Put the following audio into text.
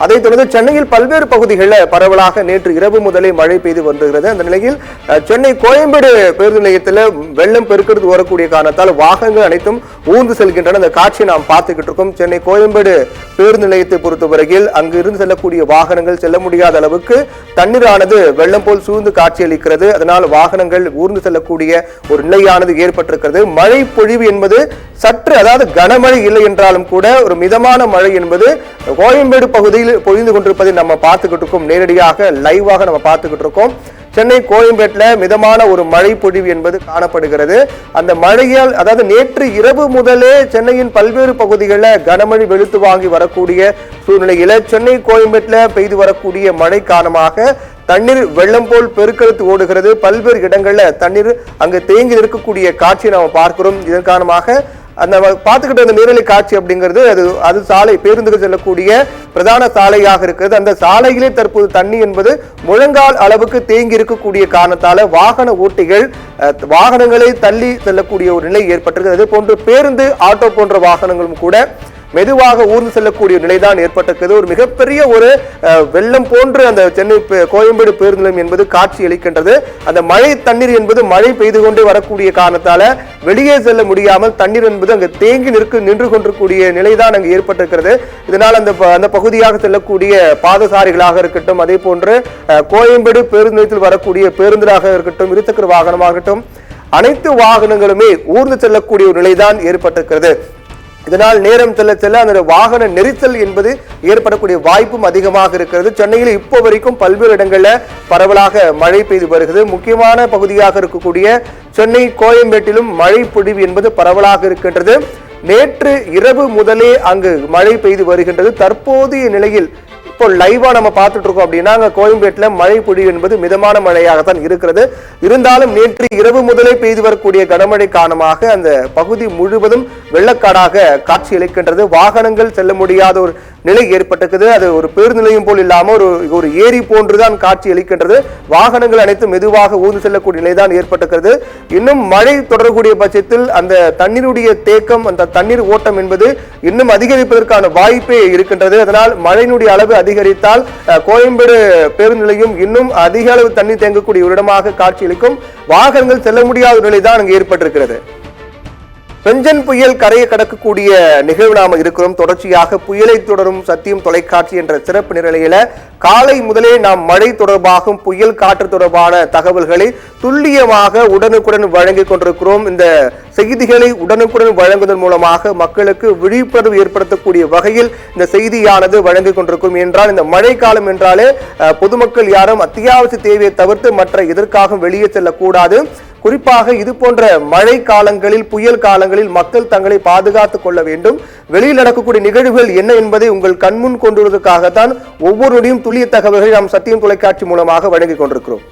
அதைத் தொடர்ந்து சென்னையில் பல்வேறு பகுதிகளில் பரவலாக நேற்று இரவு முதலே மழை பெய்து வருகிறது. அந்த நிலையில் சென்னை கோயம்பேடு பேருந்து நிலையத்தில் வெள்ளம் பெருக்கிறது வரக்கூடிய காரணத்தால் வாகனங்கள் அனைத்தும் ஊர்ந்து செல்கின்றன. அந்த காட்சியை நாம் பார்த்துக்கிட்டு இருக்கோம். சென்னை கோயம்பேடு பேருந்து நிலையத்தை பொறுத்தவரையில் அங்கு இருந்து செல்லக்கூடிய வாகனங்கள் செல்ல முடியாத அளவுக்கு தண்ணீரானது வெள்ளம் போல் சூழ்ந்து காட்சியளிக்கிறது. அதனால் வாகனங்கள் ஊர்ந்து செல்லக்கூடிய ஒரு நிலையானது ஏற்பட்டிருக்கிறது. மழை பொழிவு என்பது சற்று, அதாவது கனமழை இல்லை என்றாலும் கூட ஒரு மிதமான மழை என்பது கோயம்பேடு பகுதியில் பொழிந்து கொண்டிருப்பதை நம்ம பார்த்துக்கிட்டு இருக்கோம். நேரடியாக லைவாக நம்ம பார்த்துக்கிட்டு இருக்கோம். சென்னை கோயம்பேட்டில் மிதமான ஒரு மழை பொழிவு என்பது காணப்படுகிறது. அந்த மழையால், அதாவது நேற்று இரவு முதலே சென்னையின் பல்வேறு பகுதிகளில் கனமழை வெளுத்து வாங்கி வரக்கூடிய சூழ்நிலையில சென்னை கோயம்பேட்டில் பெய்து வரக்கூடிய மழை காரணமாக தண்ணீர் வெள்ளம் போல் பெருக்கெடுத்து ஓடுகிறது. பல்வேறு இடங்கள்ல தண்ணீர் அங்கு தேங்கி இருக்கக்கூடிய காட்சியை நாம் பார்க்கிறோம். இதன் காரணமாக அந்த பார்த்துக்கிட்ட அந்த நேரலை காட்சி அப்படிங்கிறது அது சாலை பேருந்துகள் செல்லக்கூடிய பிரதான சாலையாக இருக்கிறது. அந்த சாலையிலே தற்போது தண்ணி என்பது முழங்கால் அளவுக்கு தேங்கி இருக்கக்கூடிய காரணத்தால வாகன ஓட்டிகள் வாகனங்களை தள்ளி செல்லக்கூடிய ஒரு நிலை ஏற்பட்டிருக்கு. அதே போன்று பேருந்து, ஆட்டோ போன்ற வாகனங்களும் கூட மெதுவாக ஊர்ந்து செல்லக்கூடிய நிலைதான் ஏற்பட்டிருக்கிறது. ஒரு மிகப்பெரிய ஒரு வெள்ளம் போன்று அந்த சென்னை கோயம்பேடு பேருந்து நிலையம் என்பது காட்சி அளிக்கின்றது. அந்த மழை தண்ணீர் என்பது மழை பெய்து கொண்டே வரக்கூடிய காரணத்தால வெளியே செல்ல முடியாமல் தண்ணீர் என்பது அங்கு தேங்கி நின்று கொண்டிருக்கூடிய நிலைதான் அங்கு ஏற்பட்டிருக்கிறது. இதனால் அந்த பகுதியாக செல்லக்கூடிய பாதசாரிகளாக இருக்கட்டும், அதே போன்று கோயம்பேடு பேருந்து நிலையத்தில் வரக்கூடிய பேருந்தாக இருக்கட்டும், இருசக்கர வாகனமாகட்டும், அனைத்து வாகனங்களுமே ஊர்ந்து செல்லக்கூடிய ஒரு நிலைதான் ஏற்பட்டிருக்கிறது. இதனால் நேரம் செல்ல செல்ல அந்த வாகன நெரிசல் என்பது ஏற்படக்கூடிய வாய்ப்பும் அதிகமாக இருக்கிறது. சென்னையில் இப்போ வரைக்கும் பல்வேறு இடங்களில் பரவலாக மழை பெய்து வருகிறது. முக்கியமான பகுதியாக இருக்கக்கூடிய சென்னை கோயம்பேட்டிலும் மழை பொழிவு என்பது பரவலாக இருக்கின்றது. நேற்று இரவு முதலே அங்கு மழை பெய்து வருகின்றது. தற்போதைய நிலையில் இப்போ லைவா நம்ம பார்த்துட்டு இருக்கோம் அப்படின்னா அங்க கோயம்பேட்டில் மழை பொழிவு என்பது மிதமான மழையாகத்தான் இருக்கிறது. இருந்தாலும் நேற்று இரவு முதலே பெய்து வரக்கூடிய கனமழை காரணமாக அந்த பகுதி முழுவதும் வெள்ளக்காடாக காட்சி அளிக்கின்றது. வாகனங்கள் செல்ல முடியாத ஒரு நிலை ஏற்பட்டிருக்குது. அது ஒரு பேருந்து நிலையம் போல் இல்லாம ஒரு ஏரி போன்றுதான் காட்சி அளிக்கின்றது. வாகனங்கள் அனைத்தும் மெதுவாக ஊர்ந்து செல்லக்கூடிய நிலைதான் ஏற்பட்டிருக்கிறது. இன்னும் மழை தொடரக்கூடிய பட்சத்தில் அந்த தண்ணீருடைய தேக்கம், அந்த தண்ணீர் ஓட்டம் என்பது இன்னும் அதிகரிப்பதற்கான வாய்ப்பே இருக்கின்றது. அதனால் மழையினுடைய அளவு அதிகரித்தால் கோயம்பேடு பேருந்து நிலையம் இன்னும் அதிக அளவு தண்ணீர் தேங்கக்கூடிய ஒரு இடமாக காட்சியளிக்கும். வாகனங்கள் செல்ல முடியாத நிலைதான் அங்கு ஏற்பட்டிருக்கிறது. பெஞ்சன் புயல் கரையை கடக்கக்கூடிய நிகழ்வு நாம இருக்கிறோம். தொடர்ச்சியாக புயலை தொடரும் சத்தியம் தொலைக்காட்சி என்ற சிறப்பு நிரலையில காலை முதலே நாம் மழை தொடர்பாகவும் புயல் காற்று தொடர்பான தகவல்களை துல்லியமாக உடனுக்குடன் வழங்கிக் கொண்டிருக்கிறோம். இந்த செய்திகளை உடனுக்குடன் வழங்குவதன் மூலமாக மக்களுக்கு விழிப்புணர்வு ஏற்படுத்தக்கூடிய வகையில் இந்த செய்தியானது வழங்கிக் கொண்டிருக்கும். என்றால் இந்த மழை காலம் என்றாலே பொதுமக்கள் யாரும் அத்தியாவசிய தேவையை தவிர்த்து மற்ற எதற்காகவும் வெளியே செல்லக்கூடாது. குறிப்பாக இது போன்ற மழை காலங்களில், புயல் காலங்களில் மக்கள் தங்களை பாதுகாத்துக் கொள்ள வேண்டும். வெளியில் நடக்கக்கூடிய நிகழ்வுகள் என்ன என்பதை உங்கள் கண்முன் கொண்டு வருவதற்காகத்தான் ஒவ்வொரு நொடியும் துல்லிய தகவல்களை நாம் சத்தியம் தொலைக்காட்சி மூலமாக வழங்கிக் கொண்டிருக்கிறோம்.